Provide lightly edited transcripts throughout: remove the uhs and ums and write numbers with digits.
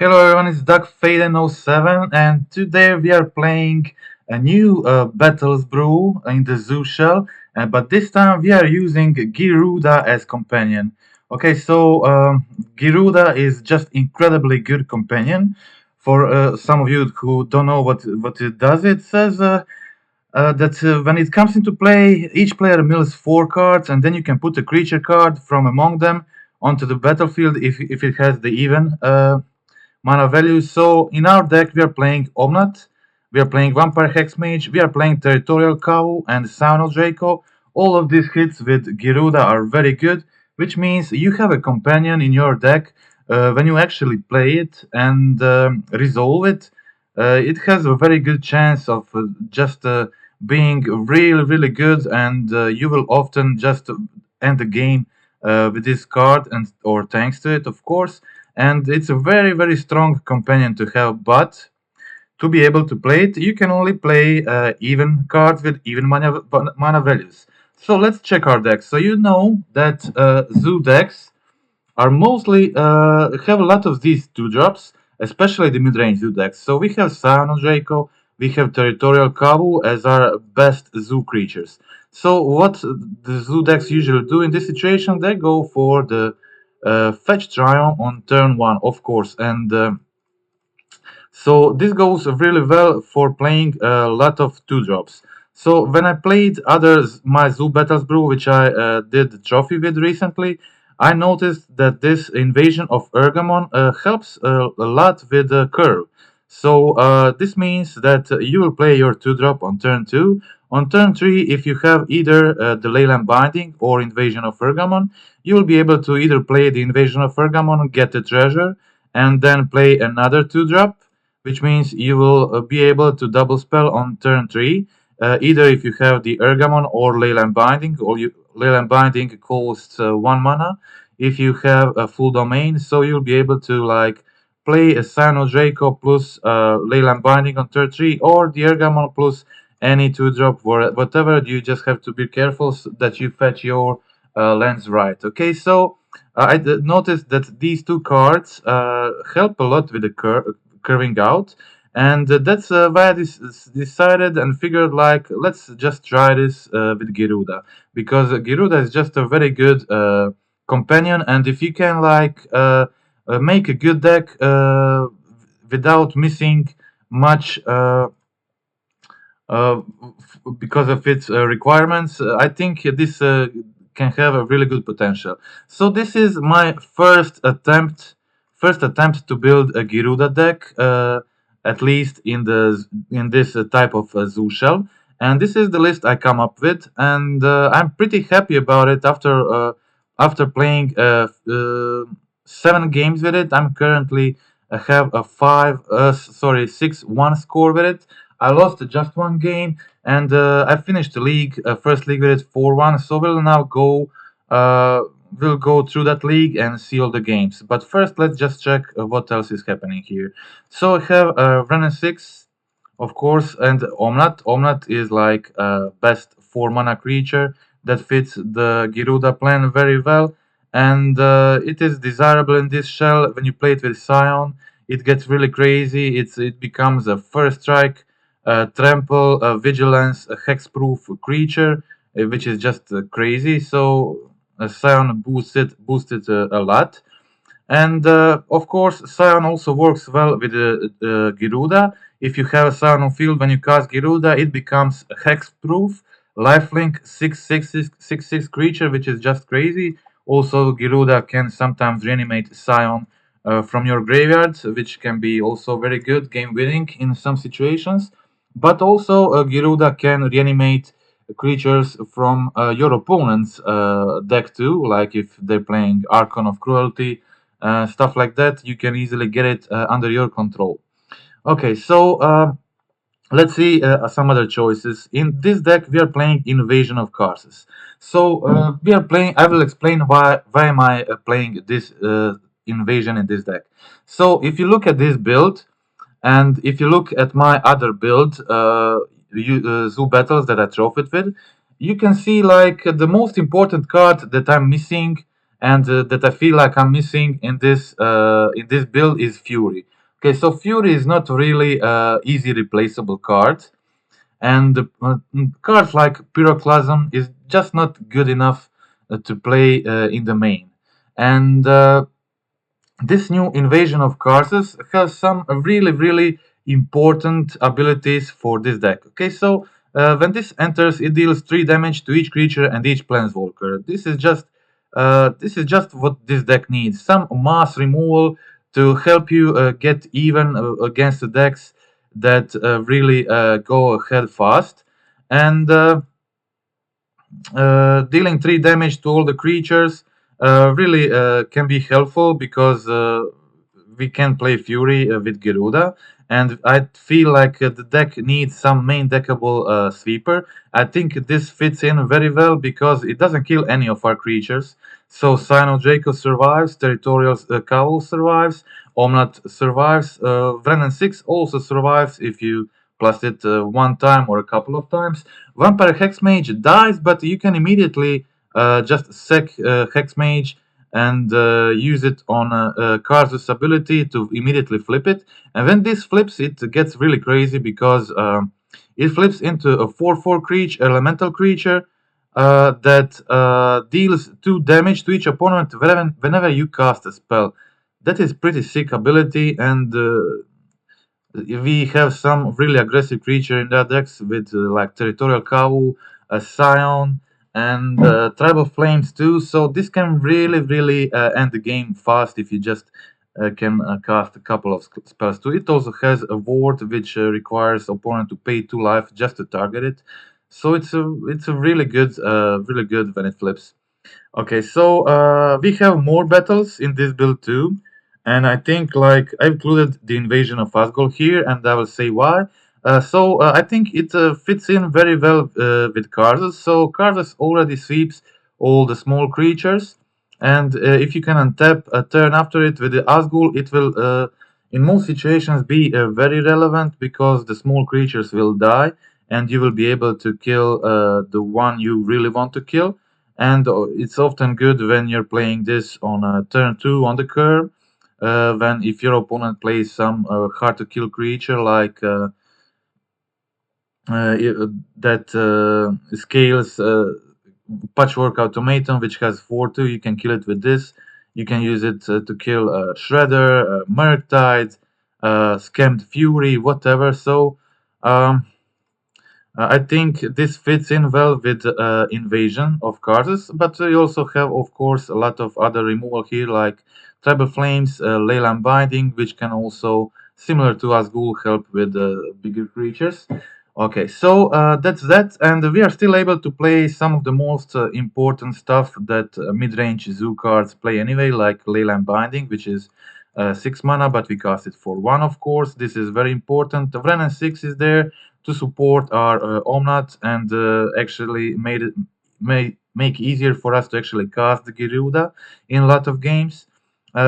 Hello everyone, it's DuckFaden07 and today we are playing a new Battles brew in the Zoo shell, but this time we are using Gyruda as companion. Okay, so Gyruda is just incredibly good companion. For some of you who don't know what it does, it says that when it comes into play, each player mills 4 cards, and then you can put a creature card from among them onto the battlefield if it has the even mana value. So in our deck, we are playing Omnat, we are playing Vampire Hexmage, we are playing Territorial Cow and Sound of Draco. All of these hits with Gyruda are very good, which means you have a companion in your deck when you actually play it and resolve it. It has a very good chance of just being really, really good, and you will often just end the game with this card, and or thanks to it, of course. And it's a very, very strong companion to have. But to be able to play it, you can only play even cards with even mana values. So let's check our decks. So you know that zoo decks are mostly have a lot of these 2 drops, especially the mid-range zoo decks. So we have Scion of Draco, we have Territorial Kabu as our best zoo creatures. So what the zoo decks usually do in this situation, they go for the fetch Triumph on turn 1, of course, and so this goes really well for playing a lot of 2 drops. So when I played my Zoo Battles brew, which I did trophy with recently, I noticed that this invasion of Ergamon helps a lot with the curve. So this means that you will play your 2 drop on turn 2. On turn 3, if you have either the Leyland Binding or Invasion of Ergamon, you will be able to either play the Invasion of Ergamon, get the treasure, and then play another 2 drop, which means you will be able to double spell on turn 3, either if you have the Ergamon or Leyland Binding, or Leyland Binding costs 1 mana. If you have a full domain, so you'll be able to like play a Sino Draco plus Leyland Binding on turn 3, or the Ergamon plus any 2 drop, whatever. You just have to be careful that you fetch your lands right. Okay, so noticed that these 2 cards help a lot with the curving out, and that's why I decided and figured like let's just try this with Gyruda, because Gyruda is just a very good companion, and if you can like make a good deck without missing much because of its requirements, I think this can have a really good potential. So this is my first attempt to build a Gyruda deck, at least in this type of zoo shell. And this is the list I come up with, and I'm pretty happy about it after playing 7 games with it. I'm currently have a 6-1 score with it. I lost just 1 game, and I finished the league, first league with it 4-1. So we'll go through that league and see all the games. But first, let's just check what else is happening here. So I have Renan 6, of course, and Omnat. Omnat is like best 4 mana creature that fits the Gyruda plan very well, and it is desirable in this shell. When you play it with Scion, it gets really crazy. It becomes a first strike, trample, vigilance, a hexproof creature, which is just crazy. So Scion boosted a lot. And of course, Scion also works well with Gyruda. If you have a Scion on field, when you cast Gyruda, it becomes a hexproof, lifelink 6/6 creature, which is just crazy. Also, Gyruda can sometimes reanimate Scion from your graveyard, which can be also very good game winning in some situations. But also, Gyruda can reanimate creatures from your opponent's deck too, like if they're playing Archon of Cruelty, stuff like that. You can easily get it under your control. Okay, so let's see some other choices. In this deck, we are playing Invasion of Curses. So we are playing. I will explain why am I playing this invasion in this deck. So if you look at this build, and if you look at my other build, Zoo Battles that I trophied with, you can see like the most important card that I'm missing and that I feel like I'm missing in this build is Fury. Okay, so Fury is not really easy replaceable card, and cards like Pyroclasm is just not good enough to play in the main. And this new invasion of curses has some really important abilities for this deck. Okay, so when this enters, it deals 3 damage to each creature and each planeswalker. This is just what this deck needs. Some mass removal to help you get even against the decks that really go ahead fast. And dealing 3 damage to all the creatures really can be helpful because we can play Fury with Gyruda, and I feel like the deck needs some main deckable sweeper. I think this fits in very well because it doesn't kill any of our creatures. So Sino Draco survives, Territorial Cowl survives, Omnat survives, Vrennen 6 also survives if you plus it one time or a couple of times. Vampire Hexmage dies, but you can immediately just sack Hexmage and use it on Karthus' ability to immediately flip it. And when this flips, it gets really crazy because it flips into a 4/4 creature, elemental creature that deals 2 damage to each opponent whenever you cast a spell. That is pretty sick ability, and we have some really aggressive creature in that decks with like Territorial Cow, a Scion, and Tribal Flames too. So this can really end the game fast if you just can cast a couple of spells too. It also has a ward which requires opponent to pay 2 life just to target it. So it's a really good when it flips. Okay, so we have more battles in this build too, and I think like I included the invasion of Asgol here, and I will say why. I think it fits in very well with Karthus. So Karthus already sweeps all the small creatures, and if you can untap a turn after it with the Asgul, it will in most situations be very relevant because the small creatures will die, and you will be able to kill the one you really want to kill, and it's often good when you're playing this on turn 2 on the curve, when if your opponent plays some hard to kill creature like that scales Patchwork Automaton, which has 4/2, you can kill it with this. You can use it to kill Shredder, Murktide, Scammed Fury, whatever. So um, I think this fits in well with Invasion of Karthus, but you also have, of course, a lot of other removal here, like Tribal Flames, Leyland Binding, which can also, similar to Asgul, help with bigger creatures. Okay, so that's that, and we are still able to play some of the most important stuff that mid-range zoo cards play anyway, like Leyland Binding, which is 6 mana, but we cast it for 1, of course. This is very important. The Vrennen 6 is there to support our Omnat and actually make easier for us to actually cast the Gyruda in a lot of games.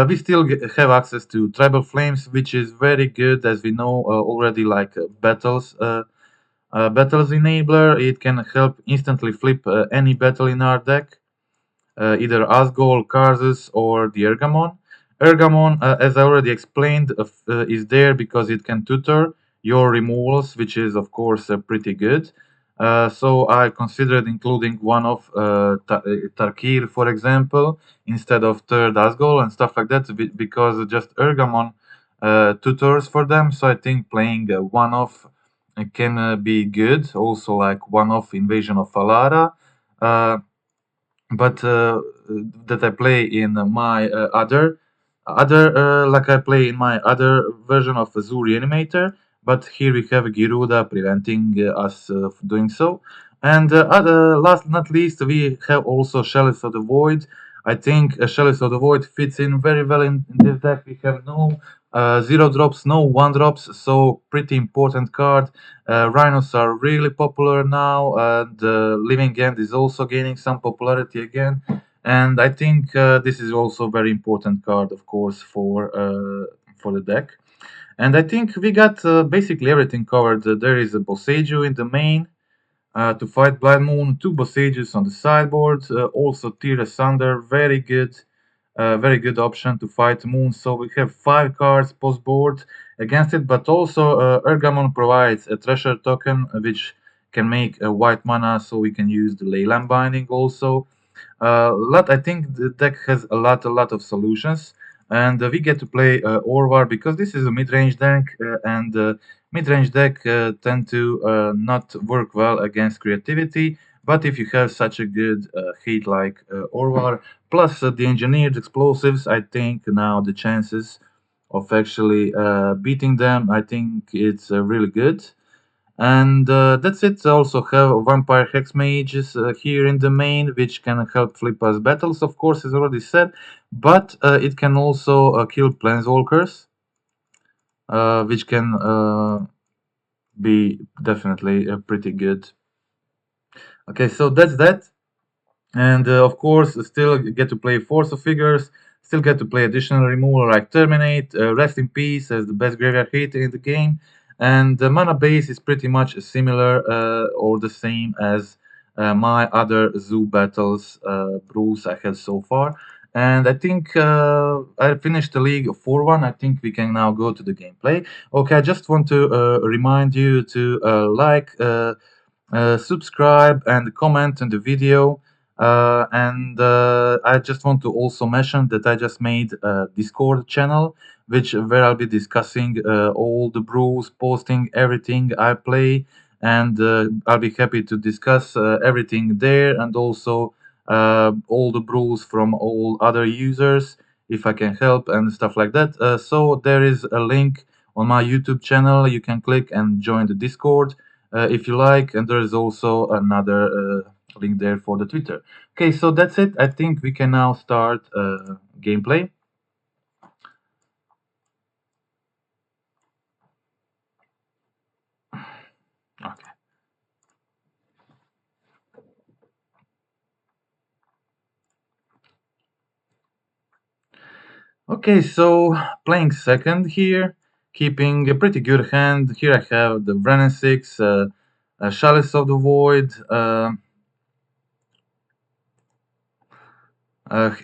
We still have access to Tribal Flames, which is very good, as we know already, like Battles Enabler. It can help instantly flip any battle in our deck, either Asgol, Karzus, or the Ergamon. Ergamon, as I already explained, is there because it can tutor your removals, which is of course pretty good. So I considered including one of Tarkir, for example, instead of third Asgol and stuff like that, because just Ergamon tutors for them. So I think playing one of can be good. Also, like one of Invasion of Alara. But that I play in my other like I play in my other version of Zoo Reanimator. But here we have Gyruda preventing us doing so. And last but not least, we have also Chalice of the Void. I think Chalice of the Void fits in very well in this deck. We have no 0 drops, no 1 drops, so pretty important card. Rhinos are really popular now, and Living End is also gaining some popularity again. And I think this is also a very important card, of course, for the deck. And I think we got basically everything covered. There is a Boseiju in the main. To fight Blood Moon, two Bossages on the sideboard, also Tear Asunder, very good option to fight Moon. So we have 5 cards post board against it, but also Ergamon provides a treasure token which can make a white mana, so we can use the Leyland Binding also. I think the deck has a lot of solutions, and we get to play Orvar because this is a mid-range deck, and mid-range deck tend to not work well against creativity. But if you have such a good hate like Orvar, plus the engineered explosives, I think now the chances of actually beating them, I think it's really good. And that's it. Also have vampire hex mages here in the main, which can help flip us battles, of course, as already said. But it can also kill planeswalkers, which can be definitely pretty good. Okay, so that's that. And of course, still get to play Force of Figures, still get to play additional removal like Terminate, Rest in Peace as the best graveyard hit in the game. And the mana base is pretty much similar or the same as my other Zoo Battles brews I had so far. And I think I finished the league 4-1. I think we can now go to the gameplay. Okay, I just want to remind you to subscribe and comment on the video. And I just want to also mention that I just made a Discord channel, which where I'll be discussing all the brews, posting everything I play, and I'll be happy to discuss everything there, and also all the brews from all other users if I can help and stuff like that. So there is a link on my YouTube channel. You can click and join the Discord if you like, and there is also another link there for the Twitter. Okay, so that's it. I think we can now start gameplay. Okay. Okay, so playing second here, keeping a pretty good hand. Here I have the Brennan 6, Chalice of the Void,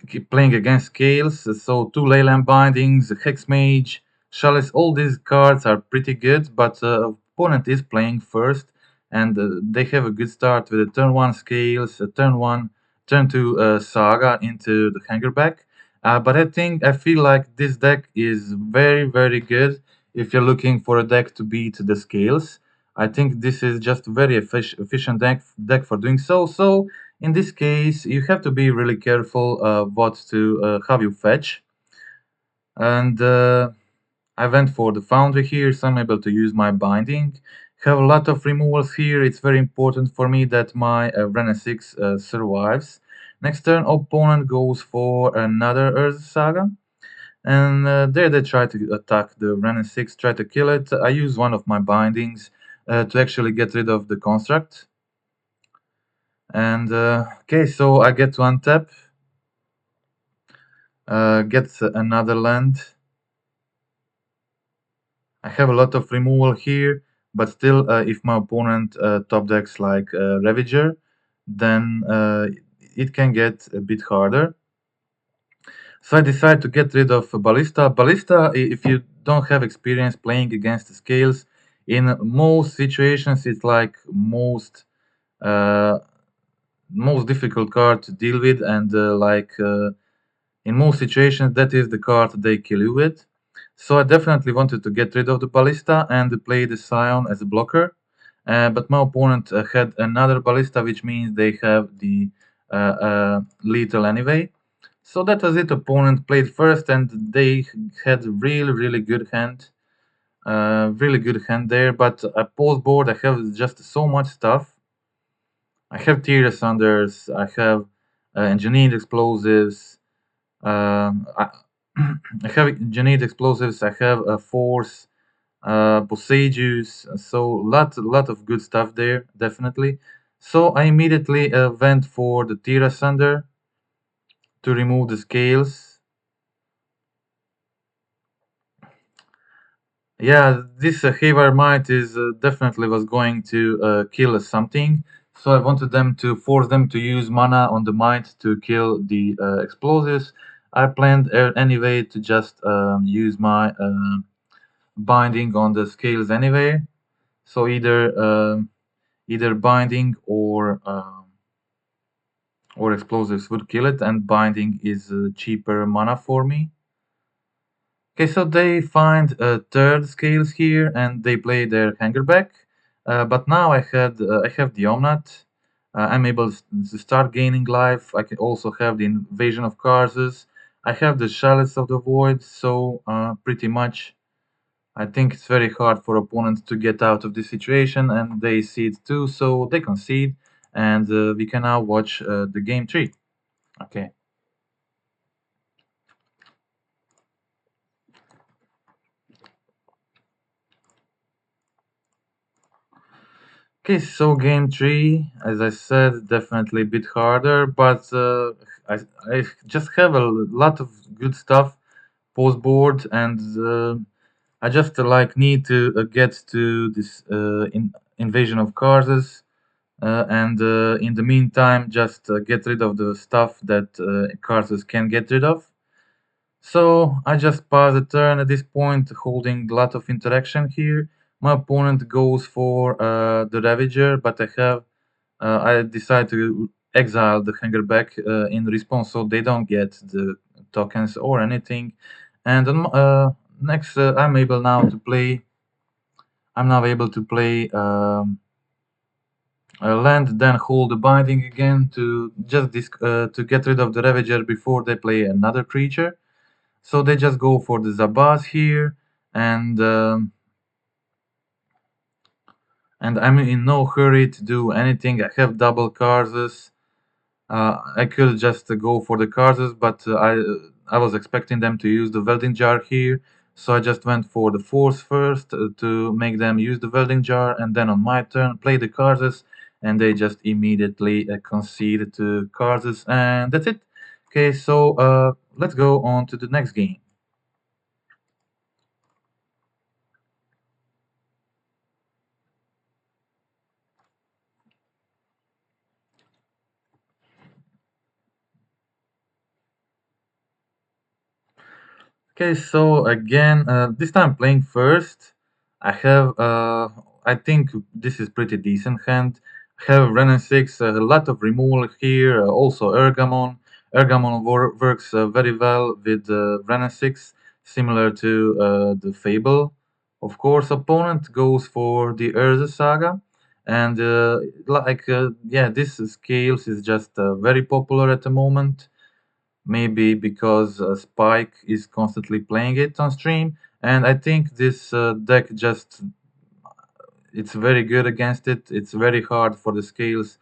keep playing against scales. So two Leyland Bindings, Hex Mage, Chalice. All these cards are pretty good, but opponent is playing first, and they have a good start with a turn one scales, a turn two Saga into the Hangerback. But I feel like this deck is very good if you're looking for a deck to beat the scales. I think this is just very efficient deck for doing so. So in this case, you have to be really careful how you fetch. And I went for the Foundry here, so I'm able to use my Binding. Have a lot of removals here. It's very important for me that my Renan 6 survives. Next turn, opponent goes for another Earth Saga. And there they try to attack the Renan 6, try to kill it. I use one of my Bindings to actually get rid of the construct. And okay, so I get to untap, get another land. I have a lot of removal here, but still, if my opponent top decks like Ravager, then it can get a bit harder. So I decide to get rid of Ballista. Ballista, if you don't have experience playing against the scales, in most situations, it's like uh, most difficult card to deal with, and in most situations, that is the card they kill you with. So I definitely wanted to get rid of the Ballista and play the Scion as a blocker. But my opponent had another Ballista, which means they have the lethal anyway. So that was it. Opponent played first, and they had really good hand. Really good hand there. But at post board, I have just so much stuff. I have Tear Sunders. I have engineered explosives. I, I have engineered explosives. I have a force, Posages. So lot of good stuff there, definitely. So I immediately went for the Tira Sunder to remove the scales. Yeah, this Havar Might is definitely was going to kill something. So I wanted them to force them to use mana on the Might to kill the explosives. I planned anyway to just use my binding on the scales anyway. So either binding or explosives would kill it, and binding is cheaper mana for me. Okay, so they find third scales here and they play their hanger back. But now I have the Omnat. I'm able to start gaining life. I can also have the invasion of Karsus. I have the Chalice of the Void, so pretty much I think it's very hard for opponents to get out of this situation, and they see it too, so they concede, and we can now watch the game 3. Okay. Okay, so game 3, as I said, definitely a bit harder, but I just have a lot of good stuff post board, and I just like need to get to this invasion of Karsus. And in the meantime, just get rid of the stuff that Karsus can get rid of. So I just pass the turn at this point, holding a lot of interaction here. My opponent goes for the Ravager, but I decide to exile the Hanger back in response, so they don't get the tokens or anything. And next, I'm now able to play. Land, then hold the binding again to to get rid of the Ravager before they play another creature. So they just go for the Zabaz here, and and I'm in no hurry to do anything. I have double Karsus. I could just go for the Karsus, but I was expecting them to use the Welding Jar here, so I just went for the Force first to make them use the Welding Jar, and then on my turn play the Karsus, and they just immediately concede to Karsus, and that's it. Okay, so let's go on to the next game. Okay, so again, this time playing first, I have, I think this is pretty decent hand. I have Renan 6, a lot of removal here, also Ergamon. Ergamon works very well with Renan 6, similar to the Fable. Of course, opponent goes for the Urza Saga, and yeah, this scales is just very popular at the moment. Maybe because Spike is constantly playing it on stream, and I think this deck just it's very good against it. It's very hard for the scales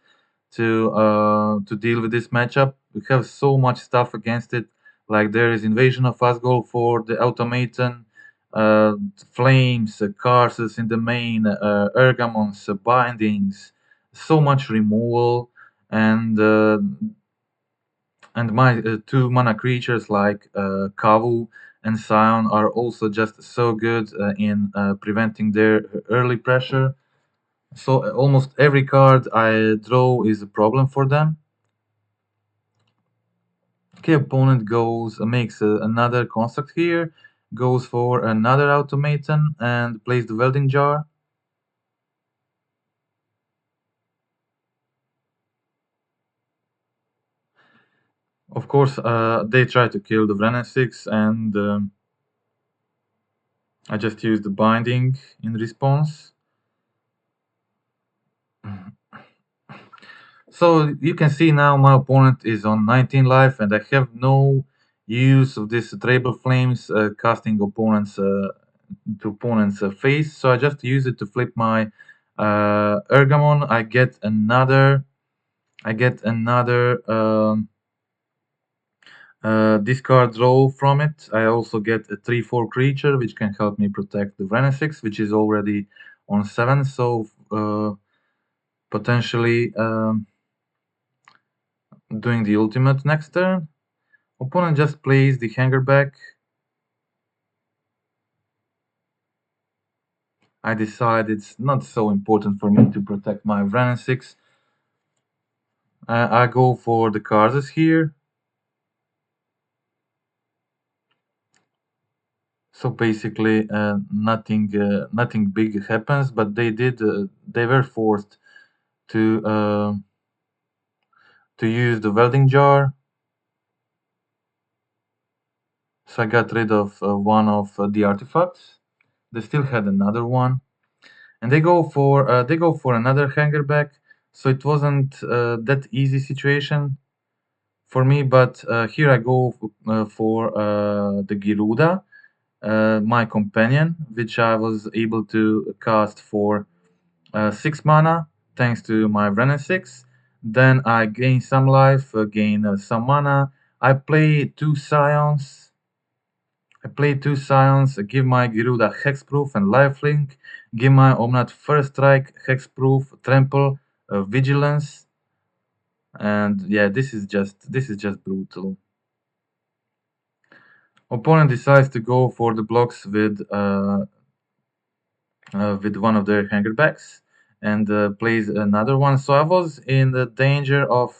to deal with this matchup. We have so much stuff against it. Like there is Invasion of Asgol for the automaton, flames, curses in the main, Ergamons, bindings, so much removal, and my two mana creatures like Kavu and Scion are also just so good in preventing their early pressure. So almost every card I draw is a problem for them. Okay, opponent goes makes another construct here, goes for another automaton and plays the welding jar. Of course, they try to kill the Renan 6, and I just use the binding in response. So you can see now my opponent is on 19 life, and I have no use of this Tribal Flames casting to opponent's face. So I just use it to flip my Ergamon. I get another discard draw from it. I also get a 3/4 creature, which can help me protect the Renesix, which is already on 7. So potentially. Doing the ultimate next turn. Opponent just plays the hanger back. I decide it's not so important for me to protect my Vren 6. I go for the cards here. So basically, nothing big happens, but they were forced to uh, to use the welding jar. So I got rid of one of the artifacts. They still had another one, and they go for another hanger back. So it wasn't that easy situation for me. But here I go for the Gyruda, my companion, which I was able to cast for 6 mana thanks to my Renin 6. Then I gain some life, gain some mana. I play 2 Scions. Give my Gyruda Hexproof and Lifelink, give my Omnat First Strike, Hexproof, Trample, Vigilance, and yeah, this is just brutal. Opponent decides to go for the blocks with one of their hangerbacks and plays another one. So I was in a danger of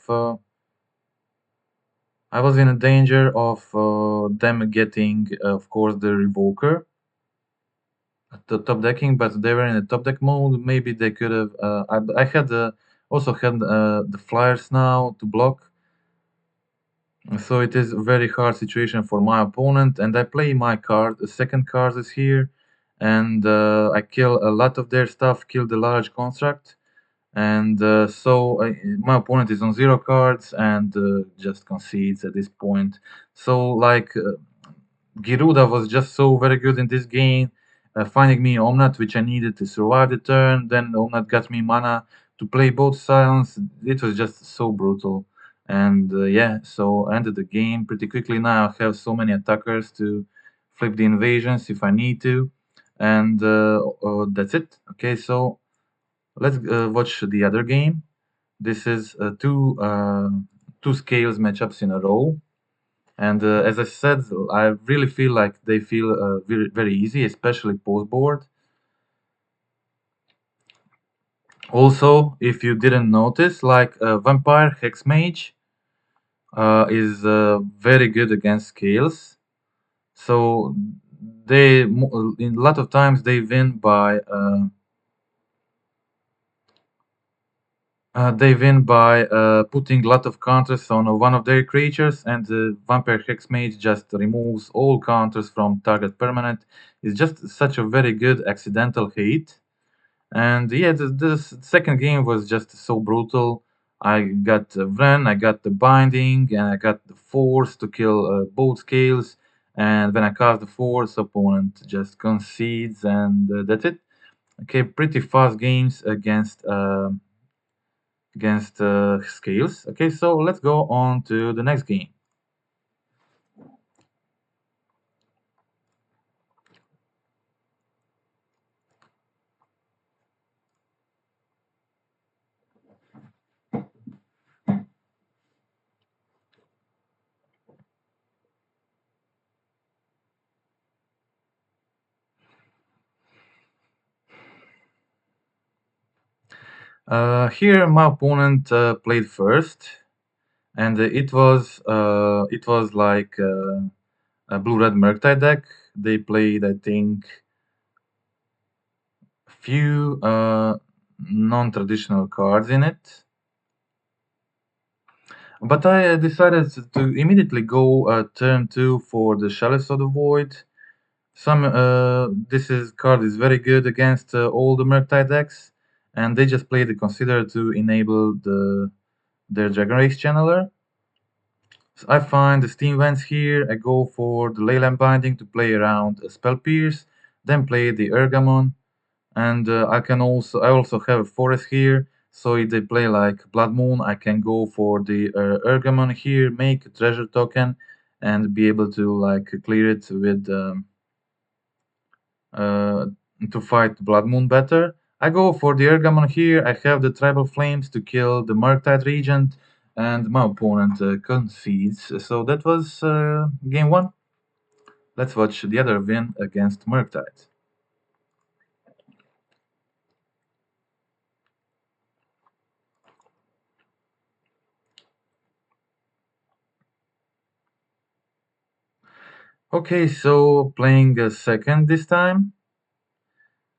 them getting, of course, the Revoker at the top decking, but they were in a top deck mode. Maybe they could have. I had also had the Flyers now to block, so it is a very hard situation for my opponent. And I play my card. The second card is here, and I kill a lot of their stuff. Kill the large construct. And my opponent is on 0 cards and just concedes at this point. So like Gyruda was just so very good in this game, finding me Omnat, which I needed to survive the turn. Then Omnat got me mana to play both Silence. It was just so brutal. And yeah, so I ended the game pretty quickly. Now I have so many attackers to flip the invasions if I need to. And that's it. Okay, so let's watch the other game. This is two scales matchups in a row. And as I said, I really feel like they feel very, very easy, especially post board. Also, if you didn't notice, like Vampire Hex Mage is very good against scales. So in a lot of times they win by putting a lot of counters on one of their creatures, and the Vampire Hexmage just removes all counters from target permanent. It's just such a very good accidental hit. And yeah, the second game was just so brutal. I got Vren, I got the Binding, and I got the Force to kill both scales. And when I cast the Force, opponent just concedes, and that's it. Okay, pretty fast games against scales. Okay, so let's go on to the next game. Here my opponent played first, and it was like a blue-red Murktide deck. They played, I think, few non-traditional cards in it. But I decided to immediately go turn 2 for the Chalice of the Void. This card is very good against all the Murktide decks, and they just play the Consider to enable their Dragon Race Channeler. So I find the Steam Vents here. I go for the Leyline Binding to play around a Spell Pierce, then play the Ergamon, and I also have a Forest here. So if they play like Blood Moon, I can go for the Ergamon here, make a treasure token, and be able to like clear it with. Uh, to fight Blood Moon better. I go for the Ergamon here. I have the Tribal Flames to kill the Murktide Regent, and my opponent concedes. So that was game 1. Let's watch the other win against Murktide. Okay, so playing a second this time.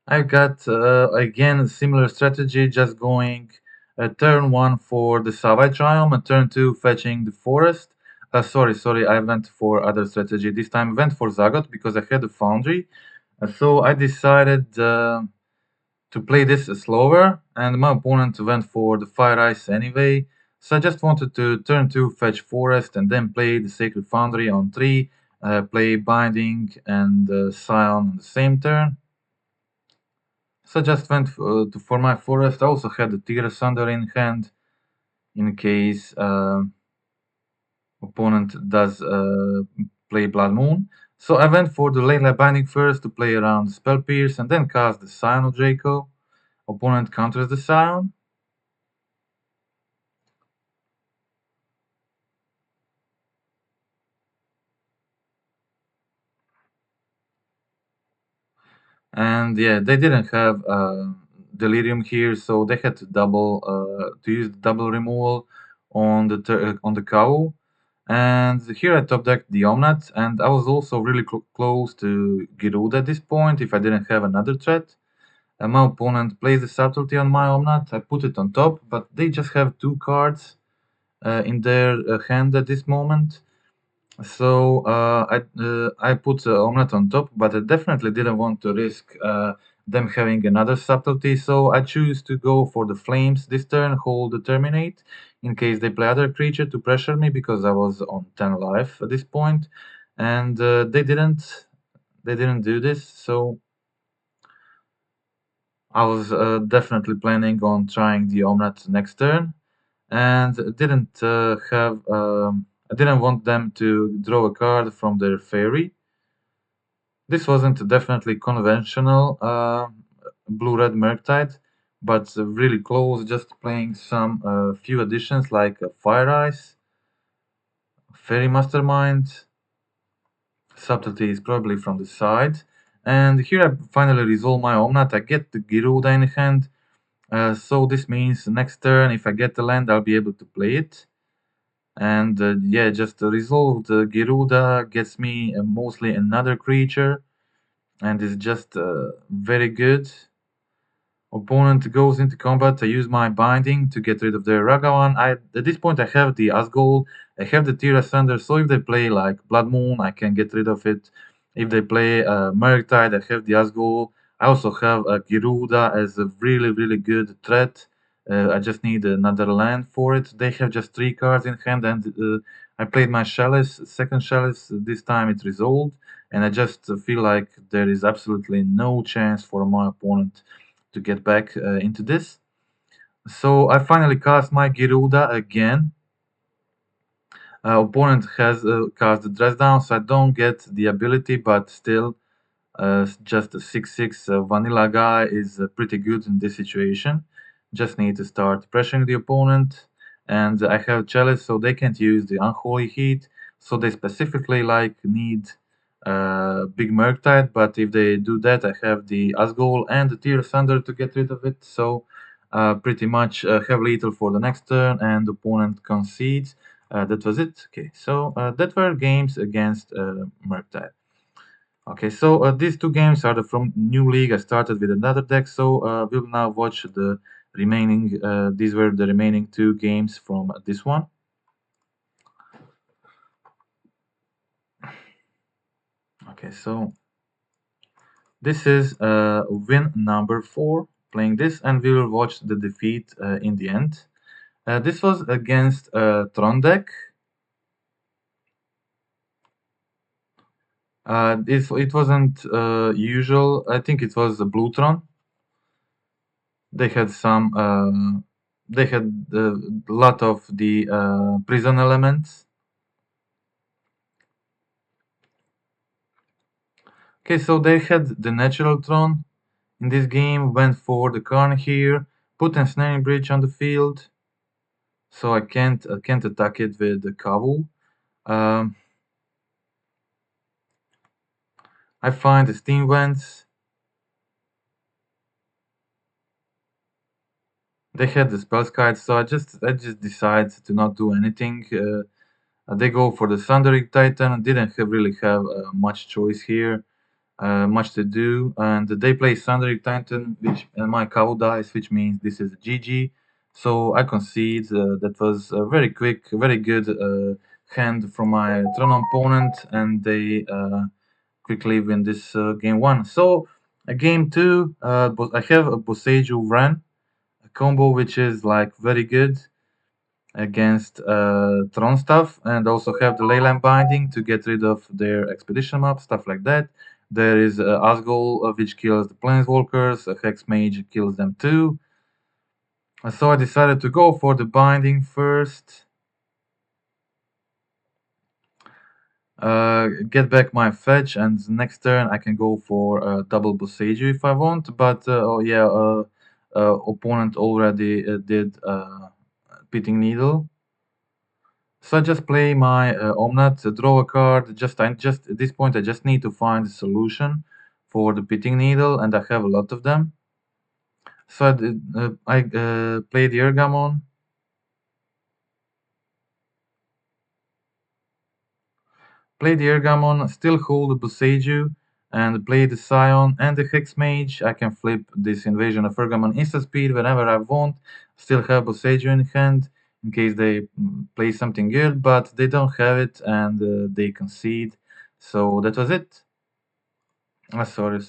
I got again a similar strategy, just going turn one for the Savage Triumph and turn two fetching the forest. Sorry, I went for other strategy. This time I went for Zagot because I had a foundry. So I decided to play this slower, and my opponent went for the Fire Ice anyway. So I just wanted to turn two fetch forest and then play the Sacred Foundry on three, play Binding and Scion on the same turn. So I just went for my forest. I also had the Tigre Sunder in hand in case opponent does play Blood Moon. So I went for the Leyline Binding first to play around the Spell Pierce and then cast the Scion of Draco. Opponent counters the Scion. And yeah, they didn't have Delirium here, so they had to use double removal on the cow. And here I top decked the Omnat, and I was also really close to Gyruda at this point if I didn't have another threat. And my opponent plays the subtlety on my Omnat. I put it on top, but they just have two cards in their hand at this moment. So I put Omelette on top, but I definitely didn't want to risk them having another subtlety. So I choose to go for the flames this turn, hold the terminate in case they play other creature to pressure me because I was on 10 life at this point, and they didn't do this. So I was definitely planning on trying the Omelette next turn and didn't have. I didn't want them to draw a card from their fairy. This wasn't definitely conventional blue-red Murktide, but really close. Just playing some few additions like Fire Ice, Fairy Mastermind, Subtlety is probably from the side. And here I finally resolve my Omnat. I get the Gyruda in hand. So this means next turn, if I get the land, I'll be able to play it. And yeah, just resolved Gyruda gets me mostly another creature and is just very good. Opponent goes into combat. I use my binding to get rid of their Ragavan. At this point I have the Asgol, I have the Tira Thunder, so if they play like Blood Moon, I can get rid of it. If they play Murktide, I have the Asgol. I also have Gyruda as a really good threat. I just need another land for it. They have just three cards in hand, and I played my Chalice, second Chalice. This time it resolved, and I just feel like there is absolutely no chance for my opponent to get back into this. So I finally cast my Gyruda again. Opponent has cast the dress down, so I don't get the ability, but still, just a 6/6 vanilla guy is pretty good in this situation. Just need to start pressuring the opponent, and I have Chalice, so they can't use the Unholy Heat. So they specifically like need big Murktide, but if they do that, I have the Asgol and the Tear Thunder to get rid of it. So pretty much have lethal for the next turn, and opponent concedes. That was it. Okay, so that were games against Murktide. Okay, so these two games are from new league. I started with another deck, so we'll now watch the remaining. These were the remaining two games from this one. Okay, so this is win number 4 playing this, and we will watch the defeat in the end. This was against Tron deck. It wasn't usual. I think it was a Blue Tron. They had some. They had a lot of the prison elements. Okay, so they had the natural Tron in this game. Went for the Karn here. Put a snaring bridge on the field. So I can't attack it with the Kavu. Um, I find the steam vents. They had the spell guide, so I just decide to not do anything. They go for the Thundering Titan. Didn't really have much choice here, much to do, and they play Thundering Titan, which and my cow dies, which means this is GG. So I concede. That was a very quick, very good hand from my Tron opponent, and they quickly win this game one. So game two, I have a Boseiju Wren, a combo which is like very good against Tron stuff, and also have the Leyline Binding to get rid of their expedition map, stuff like that. There is Asgol, which kills the Planeswalkers, a Hex Mage kills them too. So I decided to go for the Binding first. Get back my fetch, and next turn I can go for double Boseiju if I want, but oh yeah, opponent already did Pitting Needle. So I just play my Omnat, draw a card. Just at this point, I just need to find a solution for the Pitting Needle, and I have a lot of them. So I play the Ergamon, still hold the Boseiju, and play the Scion and the Hex Mage. I can flip this Invasion of Ergamon instant speed whenever I want. Still have Boseiju in hand in case they play something good, but they don't have it and they concede. So that was it. Sorry.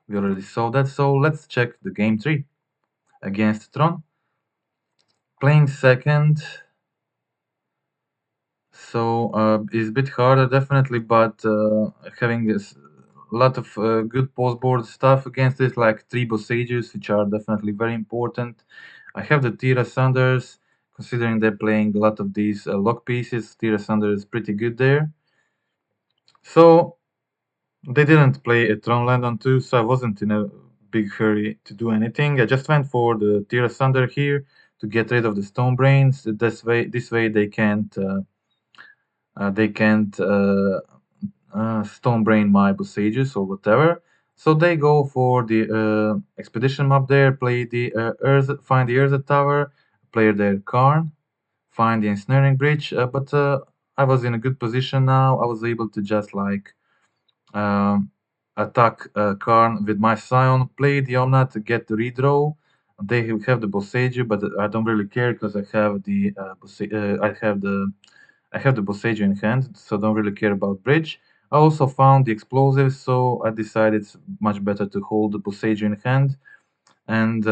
We already saw that, so let's check the game 3 against Tron. Playing second, so it's a bit harder definitely, but having a lot of good post-board stuff against it, like 3 Bosages, which are definitely very important. I have the Tira Sanders, considering they're playing a lot of these lock pieces. Tira Sanders is pretty good there. So they didn't play a Tron land on 2, so I wasn't in a big hurry to do anything. I just went for the Tira Thunder here to get rid of the Stone Brains. This way they can't Stone Brain my Bosages or whatever. So they go for the expedition map there, play the find the Urza Tower, play their Karn, find the Ensnaring Bridge. But I was in a good position now. I was able to just like um, attack Karn with my Scion, play the Omnat to get the redraw. They have the Boseiju, but I don't really care because I have the I have the Boseiju in hand, so don't really care about bridge. I also found the explosives, so I decided it's much better to hold the Boseiju in hand and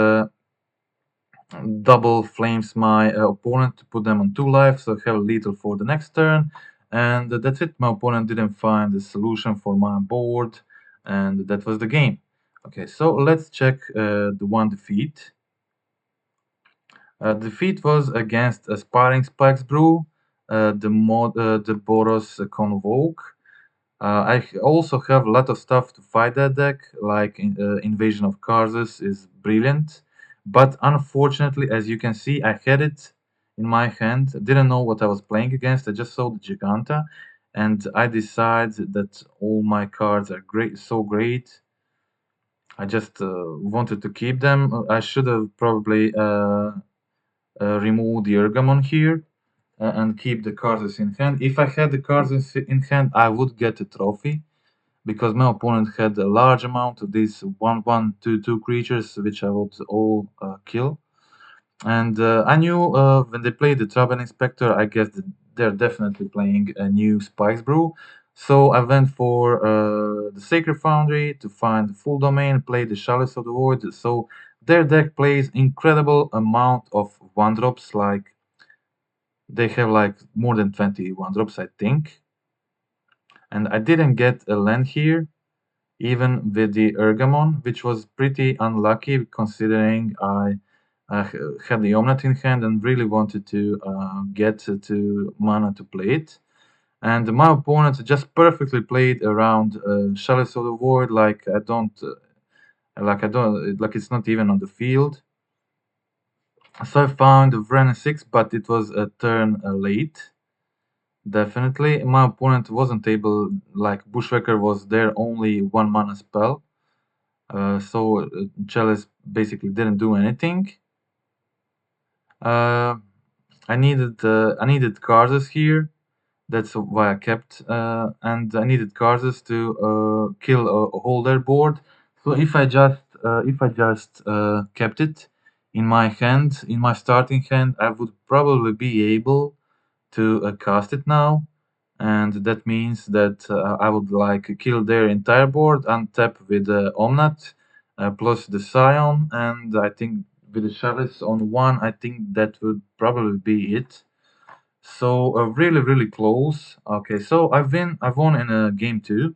double flames my opponent to put them on 2 life, so I have lethal for the next turn. And that's it. My opponent didn't find a solution for my board, and that was the game. Okay, so let's check the one defeat. Defeat was against Sparring Spikes Brew, the Boros Convoke. I also have a lot of stuff to fight that deck, like Invasion of Karzas is brilliant. But unfortunately, as you can see, I had it in my hand. I didn't know what I was playing against. I just saw the Giganta, and I decided that all my cards are great, so great. I just wanted to keep them. I should have probably removed the Ergamon here and keep the cards in hand. If I had the cards in hand, I would get a trophy because my opponent had a large amount of these 1/1/2/2 creatures, which I would all kill. And I knew when they played the Trouble Inspector, I guess that they're definitely playing a new Spikes Brew. So I went for the Sacred Foundry to find the full domain, play the Chalice of the Void. So their deck plays incredible amount of one drops, like they have like more than 20 one drops, I think. And I didn't get a land here, even with the Ergamon, which was pretty unlucky considering I had the Omnat in hand and really wanted to get to mana to play it. And my opponent just perfectly played around Chalice of the Void, like like it's not even on the field. So I found Vren 6, but it was a turn late. Definitely. My opponent wasn't able, like, Bushwhacker was their only 1 mana spell. So Chalice basically didn't do anything. Uh, I needed cars here. That's why I kept, and I needed cars to kill a holder board. So if I just kept it in my hand, in my starting hand, I would probably be able to cast it now, and that means that I would like kill their entire board, untap with Omnat plus the Scion, and I think with the Chalice on one, I think that would probably be it. So really, really close. Okay, so I won in game two.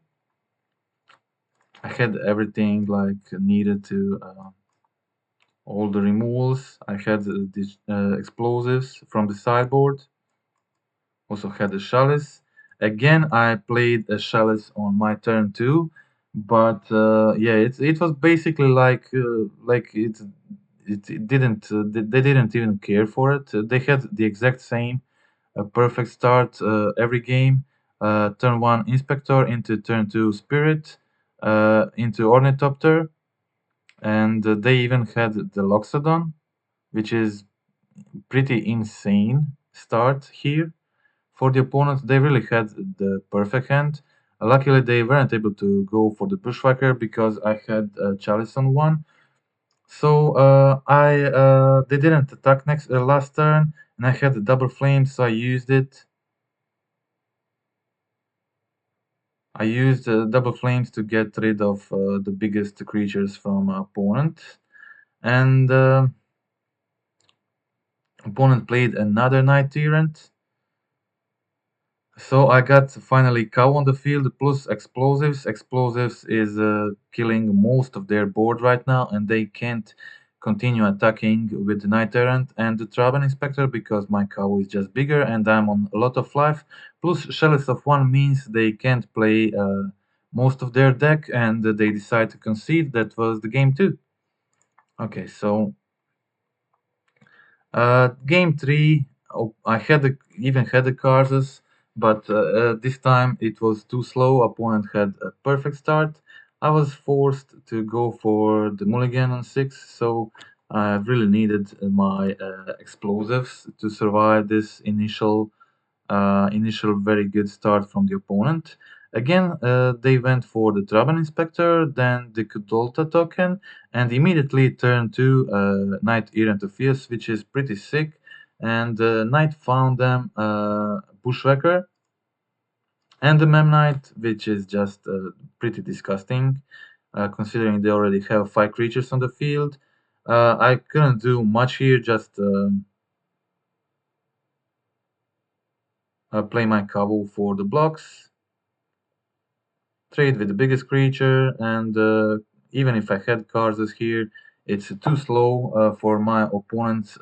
I had everything like needed to all the removals. I had the explosives from the sideboard. Also had a chalice. Again, I played a chalice on my turn too, but yeah, it was basically like it didn't they didn't even care for it. They had the exact same a perfect start every game. Turn one Inspector into turn two Spirit into Ornithopter, and they even had the Loxodon, which is pretty insane start here. For the opponents, they really had the perfect hand. Luckily, they weren't able to go for the Bushwhacker because I had Chalice on one. So I they didn't attack next last turn, and I had the double flame, so I used it. I used double flames to get rid of the biggest creatures from opponent, and opponent played another Knight Tyrant. So I got finally cow on the field plus explosives. Explosives is killing most of their board right now, and they can't continue attacking with the Knight Errant and the Traben Inspector because my cow is just bigger and I'm on a lot of life. Plus, Chalice of 1 means they can't play most of their deck and they decide to concede. That was the game 2. Okay, so game three, oh, even had the cards, but this time it was too slow. Opponent had a perfect start. I was forced to go for the mulligan on six, so I really needed my explosives to survive this initial very good start from the opponent. Again, they went for the Traben Inspector, then the Kudolta token, and immediately turned to Knight Errant of Fierce, which is pretty sick. And Knight found them Bushwhacker and the Mem Knight, which is just pretty disgusting, considering they already have 5 creatures on the field. I couldn't do much here, just play my Kavu for the blocks, trade with the biggest creature, and even if I had cards here, it's too slow for my opponent's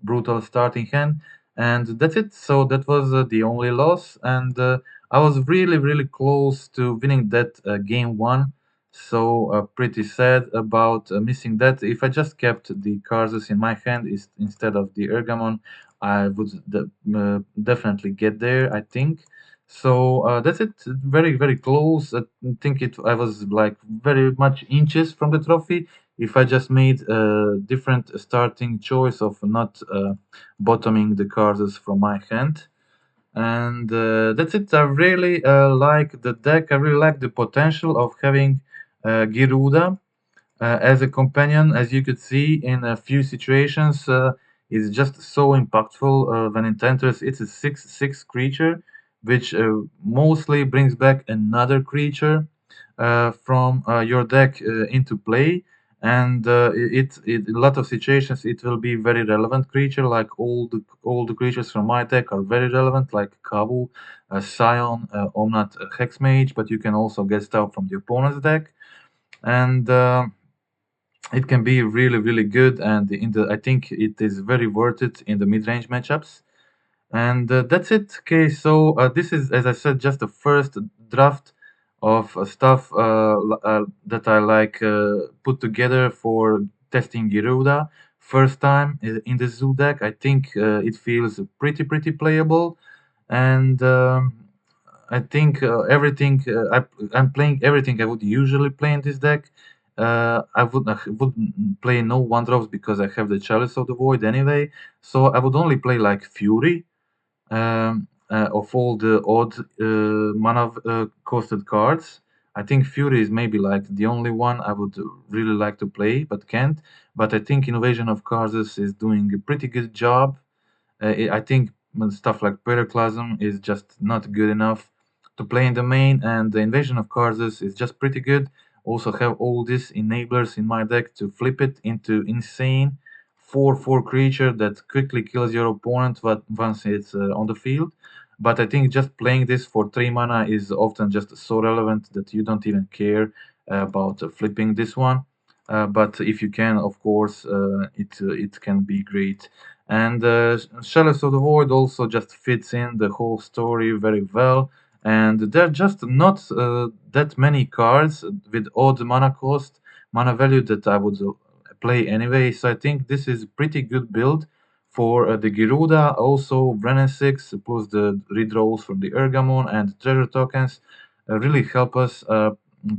brutal starting hand, and that's it. So that was the only loss, and I was really, really close to winning that game one. So pretty sad about missing that. If I just kept the cards in my hand instead of the Ergamon, I would definitely get there, I think. So that's it. Very, very close. I think I was like very much inches from the trophy. If I just made a different starting choice of not bottoming the cards from my hand. And that's it. I really like the deck. I really like the potential of having Gyruda as a companion. As you could see in a few situations, is just so impactful when it enters. It's a 6/6 creature, which mostly brings back another creature from your deck into play. And a lot of situations it will be very relevant creature. Like all the creatures from my deck are very relevant, like Kavu, Scion, Omnat, Hexmage. But you can also get stuff from the opponent's deck, and it can be really, really good. And I think it is very worth it in the mid-range matchups. And that's it. Okay, so this is, as I said, just the first draft of stuff that I like put together for testing Gyruda. First time in the Zoo deck. I think it feels pretty playable, and I think I'm playing everything I would usually play in this deck, wouldn't play no one drops because I have the Chalice of the Void anyway. So I would only play like Fury of all the odd mana costed cards. I think Fury is maybe like the only one I would really like to play, but can't. But I think Invasion of Cards is doing a pretty good job. I think stuff like Pyroclasm is just not good enough to play in the main, and the Invasion of Cards is just pretty good. Also have all these enablers in my deck to flip it into insane 4/4 creature that quickly kills your opponent once it's on the field. But I think just playing this for 3 mana is often just so relevant that you don't even care about flipping this one. But if you can, of course, it can be great. And Shadows of the Void also just fits in the whole story very well. And there are just not that many cards with odd mana cost, mana value that I would play anyway. So I think this is pretty good build for the Gyruda. Also, Brennan 6 plus the redraws from the Ergamon and treasure tokens really help us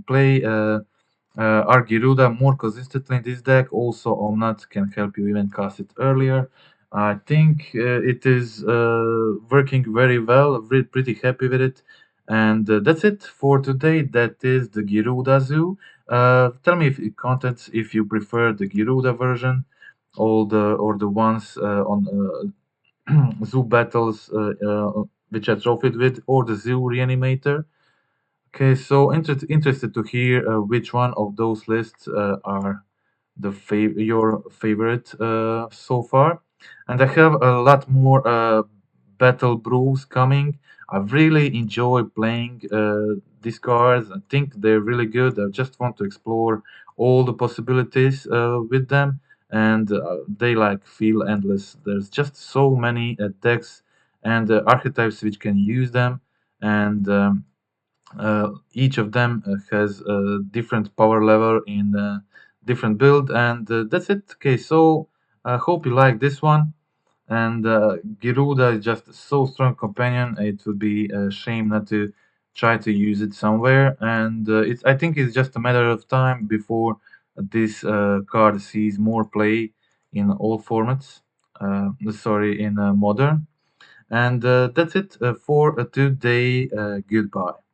play our Gyruda more consistently in this deck. Also, Omnat can help you even cast it earlier. I think it is working very well. Pretty happy with it. And that's it for today. That is the Gyruda Zoo. Tell me if it contents if you prefer the Gyruda version, all the or the ones on Zoo Battles, which I trophied with, or the Zoo Reanimator. Okay, so interested to hear which one of those lists are your favorite so far. And I have a lot more battle brews coming. I really enjoy playing these cards. I think they're really good. I just want to explore all the possibilities with them, and they like feel endless. There's just so many decks and archetypes which can use them, and each of them has a different power level in different build, and that's it. Okay, so I hope you like this one. And Gyruda is just so strong companion. It would be a shame not to try to use it somewhere. And I think it's just a matter of time before this card sees more play in all formats. Sorry, in modern. And that's it for today. Goodbye.